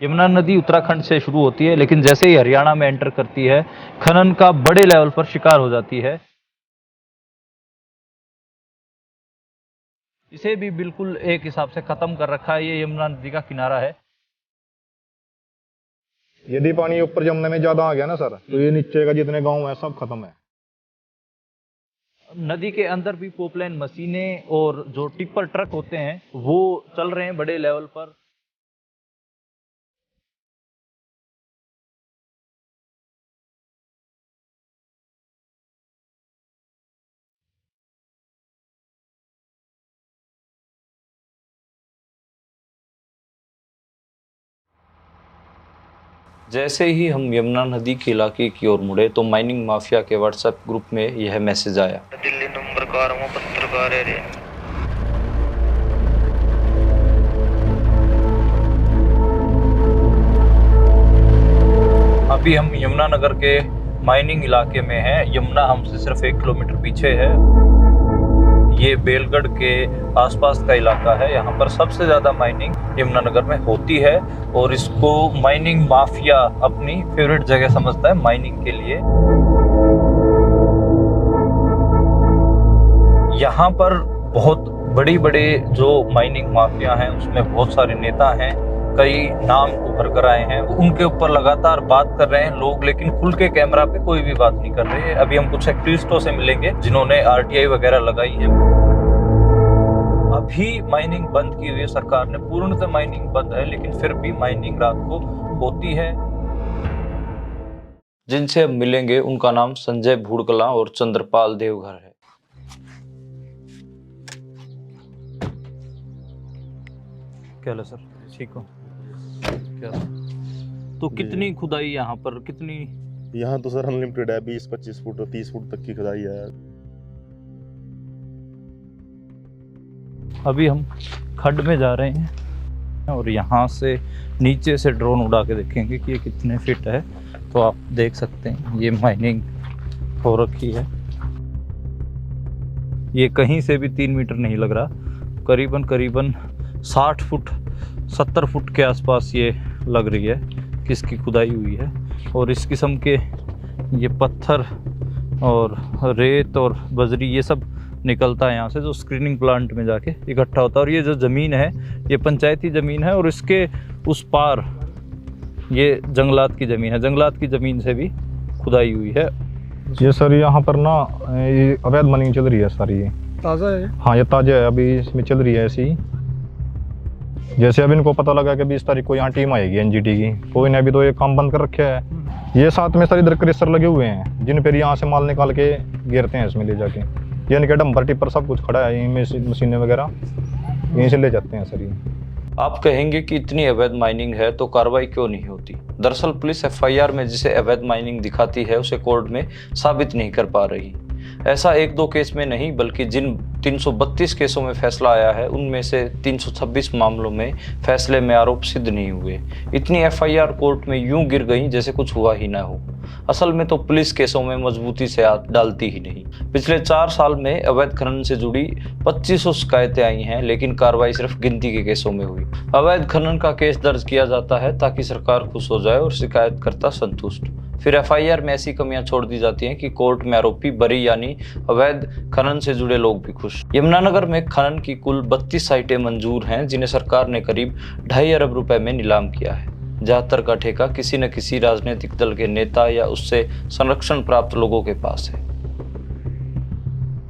यमुना नदी उत्तराखंड से शुरू होती है, लेकिन जैसे ही हरियाणा में एंटर करती है, खनन का बड़े लेवल पर शिकार हो जाती है। इसे भी बिल्कुल एक हिसाब से खत्म कर रखा है। ये यमुना नदी का किनारा है। यदि पानी ऊपर जमुना में ज्यादा आ गया ना सर, तो ये नीचे का जितने गांव है सब खत्म है। नदी के अंदर भी पोपलाइन मशीनें और जो टिप्पर ट्रक होते हैं वो चल रहे हैं बड़े लेवल पर। जैसे ही हम यमुना नदी के इलाके की ओर मुड़े तो माइनिंग माफिया के व्हाट्सएप ग्रुप में यह मैसेज आया। दिल्ली नंबर कार हूँ, पत्रकार है रे। अभी हम यमुनानगर के माइनिंग इलाके में हैं। यमुना हमसे सिर्फ 1 किलोमीटर पीछे है। ये बेलगढ़ के आसपास का इलाका है। यहाँ पर सबसे ज़्यादा माइनिंग यमुनानगर में होती है और इसको माइनिंग माफिया अपनी फेवरेट जगह समझता है माइनिंग के लिए। यहाँ पर बहुत बड़ी बड़े जो माइनिंग माफिया हैं उसमें बहुत सारे नेता हैं, कई नाम उभर कर आए हैं। उनके ऊपर लगातार बात कर रहे हैं लोग, लेकिन खुल के कैमरा पे कोई भी बात नहीं कर रहे। अभी हम कुछ एक्टिविस्टों से मिलेंगे जिन्होंने आरटीआई वगैरह लगाई है। अभी माइनिंग बंद की हुई है सरकार ने, पूर्णतः माइनिंग बंद है, लेकिन फिर भी माइनिंग रात को होती है। जिनसे हम मिलेंगे उनका नाम संजय भूड़कला और चंद्रपाल देवघर है। क्या हाल है सर, ठीक हो? क्या तो कितनी खुदाई यहाँ पर, कितनी? यहाँ तो सर अनलिमिटेड है, 20-25 फुट और 30 फुट तक की खुदाई है। अभी हम खड्ड में जा रहे हैं और यहाँ से नीचे से ड्रोन उड़ा के देखेंगे कि ये कितने फिट है। तो आप देख सकते हैं ये माइनिंग हो रखी है। ये कहीं से भी 3 मीटर नहीं लग रहा, करीबन 60 फुट 70 फुट के आसपास ये लग रही है कि इसकी खुदाई हुई है। और इस किस्म के ये पत्थर और रेत और बजरी ये सब निकलता है यहाँ से, जो स्क्रीनिंग प्लांट में जाके इकट्ठा होता है। और ये जो ज़मीन है ये पंचायती ज़मीन है और इसके उस पार ये जंगलात की ज़मीन है। जंगलात की ज़मीन से भी खुदाई हुई है। ये सर यहाँ पर ना ये अवैध माइनिंग चल रही है सर। ये ताज़ा है? हाँ ये ताज़ा है, अभी इसमें चल रही है ऐसी। जैसे अब इनको पता लगा कि 20 तारीख को यहाँ टीम आएगी एनजीटी की, कोई ने अभी तो ये काम बंद कर रखे है। ये साथ में सर इधर क्रेशर लगे हुए हैं जिन पर यहाँ से माल निकाल के गिरते हैं इसमें ले जाके। ये इनके डंपर टिप्पर सब कुछ खड़ा है, इनमें मशीनें वगैरह यहीं से ले जाते हैं सर ये। आप कहेंगे कि इतनी अवैध माइनिंग है तो कार्रवाई क्यों नहीं होती? दरअसल पुलिस एफआईआर में जिसे अवैध माइनिंग दिखाती है उसे कोर्ट में साबित नहीं कर पा रही। ऐसा 1-2 केस में नहीं, बल्कि जिन 332 केसों में फैसला आया है उनमें से 326 मामलों में फैसले में आरोप सिद्ध नहीं हुए। इतनी एफआईआर कोर्ट में यूं गिर गई जैसे कुछ हुआ ही ना हो। असल में तो पुलिस केसों में मजबूती से हाथ डालती ही नहीं। पिछले 4 साल में अवैध खनन से जुड़ी 2500 शिकायतें आई हैं, लेकिन कार्रवाई सिर्फ गिनती के केसों में हुई। अवैध खनन का केस दर्ज किया जाता है ताकि सरकार खुश हो जाए और शिकायतकर्ता संतुष्ट। फिर एफआईआर में ऐसी कमियां छोड़ दी जाती हैं कि कोर्ट में आरोपी बरी, यानी अवैध खनन से जुड़े लोग भी खुश। यमुनानगर में खनन की कुल 32 साइटें मंजूर हैं, जिन्हें सरकार ने करीब 2.5 अरब रुपए में नीलाम किया है। ज्यादातर का ठेका किसी न किसी राजनीतिक दल के नेता या उससे संरक्षण प्राप्त लोगों के पास है।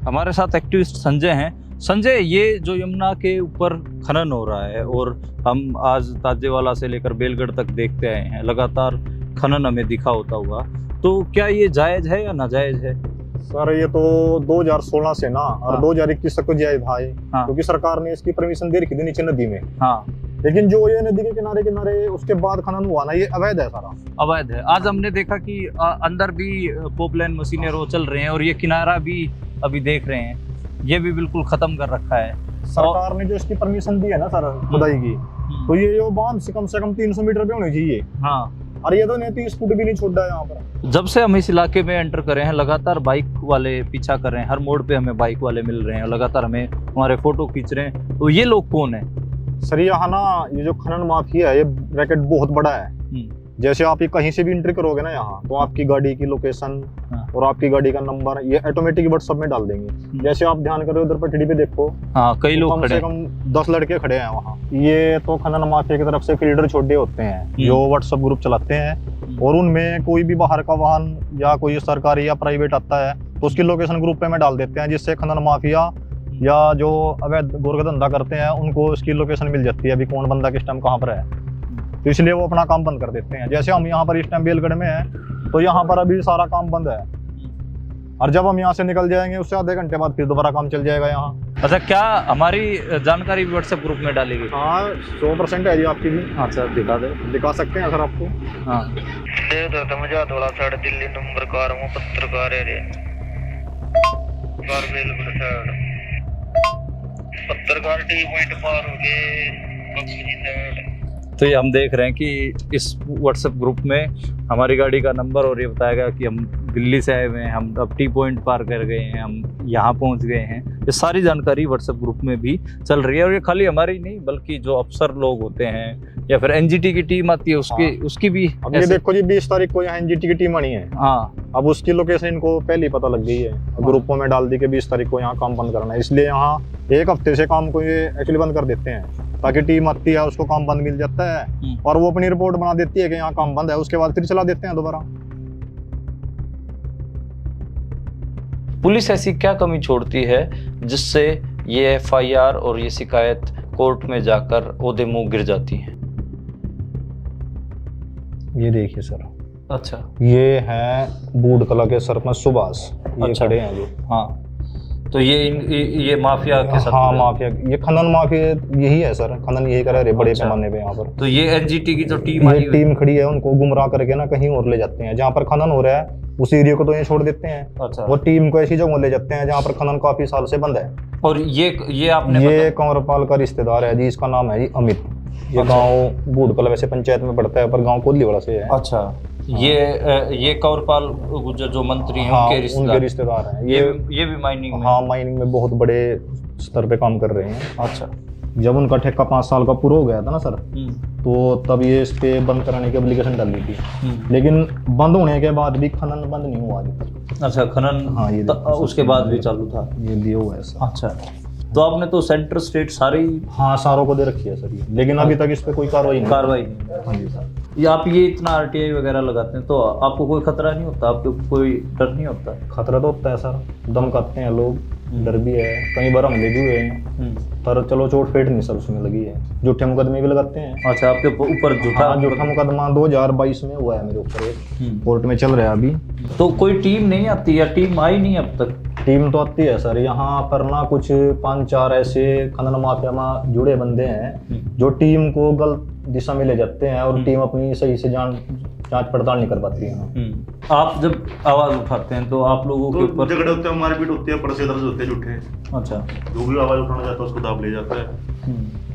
हमारे साथ एक्टिविस्ट संजय हैं। संजय, ये जो यमुना के ऊपर खनन हो रहा है और हम आज ताजेवाला से लेकर बेलगढ़ तक देखते आए हैं, लगातार खनन हमें दिखा होता हुआ, तो क्या ये जायज़ है या नाजायज़ है? सर ये तो 2016 से ना और 2021 तक तो जायज था ये, क्योंकि सरकार ने इसकी परमिशन दे रखी थी नीचे नदी में। हाँ, लेकिन जो ये नदी के किनारे किनारे उसके बाद खनन हुआ ना, ये अवैध है सारा। अवैध है। आज हमने देखा कि अंदर भी पोपलाइन मशीनें रो चल रहे हैं और ये किनारा भी अभी देख रहे हैं, ये भी बिल्कुल खत्म कर रखा है सरकार ने जो इसकी परमिशन दी है ना सर खुदाई की, तो ये जो बांध से कम 300 मीटर पे होनी चाहिए। हाँ, और ये तो 30 फुट भी नहीं छोड़ा है यहाँ पर। जब से हम इस इलाके में एंटर कर रहे हैं लगातार बाइक वाले पीछा कर रहे हैं। हर मोड़ पे हमें बाइक वाले मिल रहे हैं, लगातार हमें हमारे फोटो खींच रहे हैं। तो ये लोग कौन है? सर यहाँ ना ये जो खनन माफिया है ये रैकेट बहुत बड़ा है। जैसे आप ये कहीं से भी एंट्री करोगे ना यहाँ, तो आपकी गाड़ी की लोकेशन और आपकी गाड़ी का नंबर ये ऑटोमेटिक व्हाट्सएप में डाल देंगे। जैसे आप ध्यान करो उधर पटड़ी पे देखो, हाँ कई लोग कम से कम 10 लड़के खड़े हैं वहाँ। ये तो खनन माफिया की तरफ से फील्डर छोटे होते हैं जो व्हाट्सएप ग्रुप चलाते हैं, और उनमें कोई भी बाहर का वाहन या कोई सरकारी या प्राइवेट आता है तो उसकी लोकेशन ग्रुप पे में डाल देते हैं, जिससे खनन माफिया या जो अवैध गोरखा धंधा करते हैं उनको उसकी लोकेशन मिल जाती है, अभी कौन बंदा किस टाइम कहाँ पर है। तो इसलिए वो अपना काम बंद कर देते हैं। जैसे हम यहाँ पर इस टाइम बेलगढ़ में हैं तो यहाँ पर अभी सारा काम बंद है, और जब हम यहाँ से निकल जाएंगे उससे आधे घंटे बाद फिर दोबारा काम चल जाएगा यहाँ। अच्छा, क्या हमारी जानकारी व्हाट्सएप ग्रुप में डालेगी? हाँ 100% है जी आपकी भी। हाँ सर दिखा दे, दिखा सकते हैं सर आपको। हाँ दे दो तो मुझे थोड़ा साइड दिल्ली नंबर कार हूँ पत्रकार है रे कार बेलगढ़ साइड पत्रकार टी पॉइंट पार हो गए बाबूजी साइड। तो ये हम देख रहे हैं कि इस व्हाट्सएप ग्रुप में हमारी गाड़ी का नंबर और ये बताया गया कि हम दिल्ली से आए हुए हैं, हम अब टी पॉइंट पार कर गए हैं, हम यहाँ पहुँच गए हैं। ये सारी जानकारी व्हाट्सएप ग्रुप में भी चल रही है, और ये खाली हमारी नहीं बल्कि जो अफसर लोग होते हैं या फिर एनजीटी की टीम आती है उसकी भी। अब ये देखो जी 20 तारीख को यहाँ एनजीटी की टीम आनी है। हाँ अब उसकी लोकेशन इनको पहले ही पता लग गई है, ग्रुपों में डाल दी कि 20 तारीख को यहाँ काम बंद करना है, इसलिए यहाँ एक हफ्ते से काम को ये एक्चुअली बंद कर देते हैं ताकि टीम आती है उसको काम बंद मिल जाता है और वो अपनी रिपोर्ट बना देती है कि यहाँ काम बंद है, उसके बाद फिर चला देते हैं दोबारा। पुलिस ऐसी क्या कमी छोड़ती है जिससे ये एफआईआर और ये शिकायत कोर्ट में जाकर ओदे मुंह गिर जाती है? ये देखिए सर, अच्छा ये है बूढ़ कला के सरपंच सुभाष, ये अच्छा। खड़े हैं जो। हाँ तो ये माफिया के साथ हाँ जुड़े हैं। माफिया, ये खनन माफिया यही है सर, खनन यही करे रहे बड़े अच्छा। पैमाने पे यहाँ पर। तो ये एनजीटी की जो टीम आई ये हुई टीम खड़ी है, उनको गुमराह करके ना कहीं और ले जाते हैं, जहाँ पर खनन हो रहा है उस एरिया को तो ये छोड़ देते हैं, अच्छा। वो टीम को ऐसी जगह ले जाते हैं जहाँ पर खनन काफी साल से बंद है। और ये आपने ये कंवरपाल का रिश्तेदार है जी, इसका नाम है जी अमित। ये अच्छा। गांव बूढ़कला वैसे पंचायत में पड़ता है पर गांव कोल्लीवाड़ा से है। अच्छा ये कंवरपाल गुर्जर जो मंत्री हैं हाँ, उनके रिश्तेदार हैं। ये भी माइनिंग में? हाँ माइनिंग में बहुत बड़े स्तर पे काम कर रहे हैं। अच्छा। जब उनका ठेका 5 साल का पूरा हो गया था ना सर, तो तब ये इस पे बंद कराने की एप्लीकेशन डाली थी, लेकिन बंद होने के बाद भी खनन बंद नहीं हुआ अभी तक। अच्छा खनन, हाँ ये उसके बाद भी चालू था, ये दिया हुआ है सर। अच्छा तो आपने तो सेंटर स्टेट सारी हाँ सारों को दे रखी है सर ये, लेकिन अभी तक इस पे कोई कार्रवाई नहीं। हाँ जी सर। आप ये इतना आरटीआई वगैरह लगाते हैं तो आपको कोई खतरा नहीं होता, आपको कोई डर नहीं होता? खतरा तो होता है सर, दम काटते हैं लोग, डर भी है, कई बार हमले भी हुए हैं, पर चलो चोट फेट नहीं सर उसमें लगी है। झूठे मुकदमे भी लगाते हैं। अच्छा आपके ऊपर झूठा मुकदमा 2022 में हुआ है मेरे ऊपर, एक कोर्ट में चल रहा है अभी। तो कोई टीम नहीं आती या टीम आई नहीं अब तक? टीम तो आती है सर, यहाँ पर ना कुछ 5-4 ऐसे खनन माफिया में जुड़े बंदे हैं जो टीम को गलत दिशा में ले जाते हैं और टीम अपनी सही से जांच पड़ताल नहीं कर पाती है। आप जब आवाज उठाते हैं तो आप लोगों के ऊपर झगड़े होते हैं, मारपीट होती है, पर्चे दर्ज होते हैं झूठे। अच्छा जो भी आवाज उठाना चाहता है उसको दाब ले जाता है।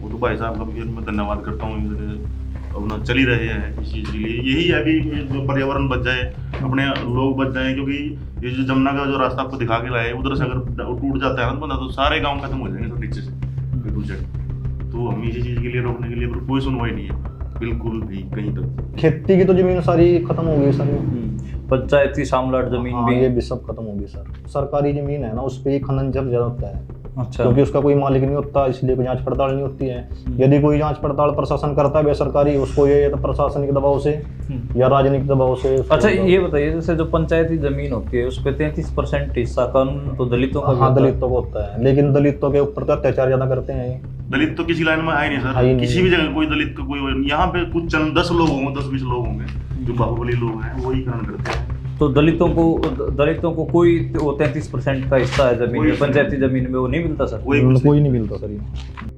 वो तो भाई साहब का भी मैं धन्यवाद करता हूँ, अपना चल ही रहे हैं इस चीज़ के लिए। यही है अभी जो पर्यावरण बच जाए, अपने लोग बच जाए, क्योंकि ये जो जमुना का जो रास्ता आपको दिखा के लाए उधर से अगर टूट जाता है ना बंदा तो सारे गाँव खत्म हो जाएंगे सब नीचे से। तो हम इसी चीज़ के लिए रोकने के लिए कोई सुनवाई नहीं है बिल्कुल भी कहीं तक। खेती की तो जमीन सारी खत्म हो गई सर, पंचायती शामलाट जमीन भी ये भी सब खत्म होगी सर। सरकारी जमीन है ना उस पर ही खनन जब ज्यादा होता है। अच्छा। क्योंकि उसका कोई मालिक नहीं होता, इसलिए कोई जांच पड़ताल नहीं होती है। यदि कोई जांच पड़ताल प्रशासन करता है बेसरकारी, उसको ये तो प्रशासनिक दबाव से या राजनीतिक दबाव से। अच्छा ये बताइए, जैसे जो पंचायती जमीन होती है उस पे 33% हिस्सा कानून तो दलितों का? हाँ दलितों को होता है, लेकिन दलितों के ऊपर तो अत्याचार ज्यादा करते हैं। दलित तो किसी लाइन में आए नहीं सर, किसी भी जगह कोई दलित का कोई, यहाँ पे कुछ चंद 10 लोग होंगे, 10-20 लोग होंगे जो बाहुबली लोग हैं, वही खनन करते हैं। तो दलितों को कोई 33% का हिस्सा है जमीन में, पंचायती जमीन में वो नहीं मिलता सर? कोई नहीं मिलता सर।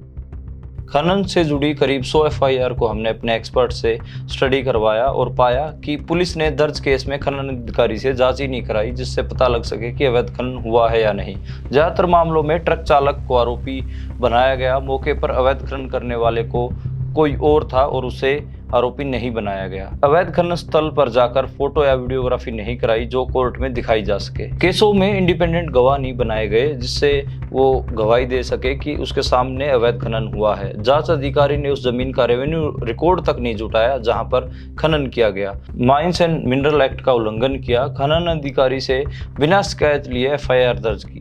खनन से जुड़ी करीब 100 एफआईआर को हमने अपने एक्सपर्ट से स्टडी करवाया और पाया कि पुलिस ने दर्ज केस में खनन अधिकारी से जांच ही नहीं कराई, जिससे पता लग सके कि अवैध खनन हुआ है या नहीं। ज़्यादातर मामलों में ट्रक चालक को आरोपी बनाया गया, मौके पर अवैध खनन करने वाले को कोई और था और उसे आरोपी नहीं बनाया गया। अवैध खनन स्थल पर जाकर फोटो या वीडियोग्राफी नहीं कराई जो कोर्ट में दिखाई जा सके। केसों में इंडिपेंडेंट गवाह नहीं बनाए गए जिससे वो गवाही दे सके कि उसके सामने अवैध खनन हुआ है। जांच अधिकारी ने उस जमीन का रेवेन्यू रिकॉर्ड तक नहीं जुटाया जहां पर खनन किया गया। माइंस एंड मिनरल एक्ट का उल्लंघन किया। खनन अधिकारी से बिना शिकायत लिए FIR दर्ज की।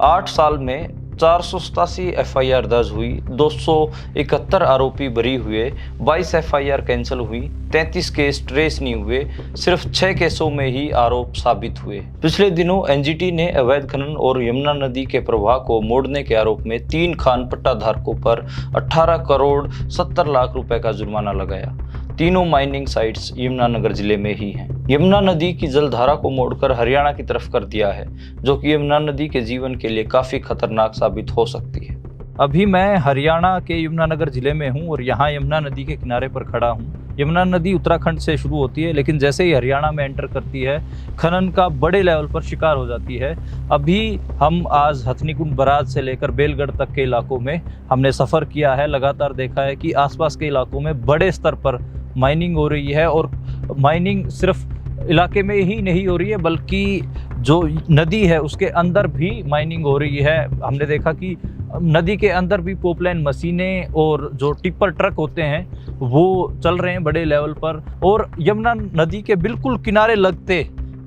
8 साल में 487 FIR दर्ज हुई, 271 आरोपी बरी हुए, 22 FIR कैंसिल हुई, 33 केस ट्रेस नहीं हुए, सिर्फ 6 केसों में ही आरोप साबित हुए। पिछले दिनों NGT ने अवैध खनन और यमुना नदी के प्रवाह को मोड़ने के आरोप में 3 खान पट्टाधारकों पर 18 करोड़ 70 लाख रुपए का जुर्माना लगाया। तीनों माइनिंग साइट्स यमुनानगर जिले में ही हैं। यमुना नदी की जलधारा को मोड़कर हरियाणा की तरफ कर दिया है, जो कि यमुना नदी के जीवन के लिए काफी खतरनाक साबित हो सकती है। अभी मैं हरियाणा के यमुनानगर जिले में हूँ और यहाँ यमुना नदी के किनारे पर खड़ा हूँ। यमुना नदी उत्तराखंड से शुरू होती है, लेकिन जैसे ही हरियाणा में एंटर करती है खनन का बड़े लेवल पर शिकार हो जाती है। अभी हम आज हथनीकुंड बराज से लेकर बेलगढ़ तक के इलाकों में हमने सफ़र किया है। लगातार देखा है कि आसपास के इलाकों में बड़े स्तर पर माइनिंग हो रही है और माइनिंग सिर्फ इलाके में ही नहीं हो रही है बल्कि जो नदी है उसके अंदर भी माइनिंग हो रही है। हमने देखा कि नदी के अंदर भी पोपलाइन मशीनें और जो टिप्पर ट्रक होते हैं वो चल रहे हैं बड़े लेवल पर। और यमुना नदी के बिल्कुल किनारे लगते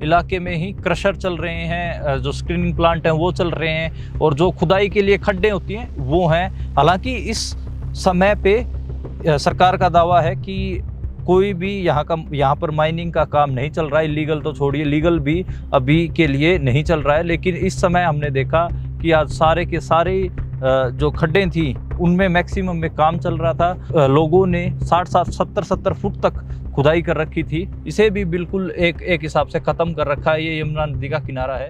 इलाके में ही क्रशर चल रहे हैं, जो स्क्रीनिंग प्लांट हैं वो चल रहे हैं और जो खुदाई के लिए खड्डे होती हैं वो हैं। हालांकि इस समय पे सरकार का दावा है कि कोई भी यहाँ पर माइनिंग का काम नहीं चल रहा है। इलीगल तो छोड़िए, लीगल भी अभी के लिए नहीं चल रहा है। लेकिन इस समय हमने देखा कि आज सारे के सारे जो खड्डे थी उनमें मैक्सिमम में काम चल रहा था। लोगों ने 60-70 फुट तक खुदाई कर रखी थी। इसे भी बिल्कुल एक हिसाब से ख़त्म कर रखा है। ये यमुना नदी का किनारा है।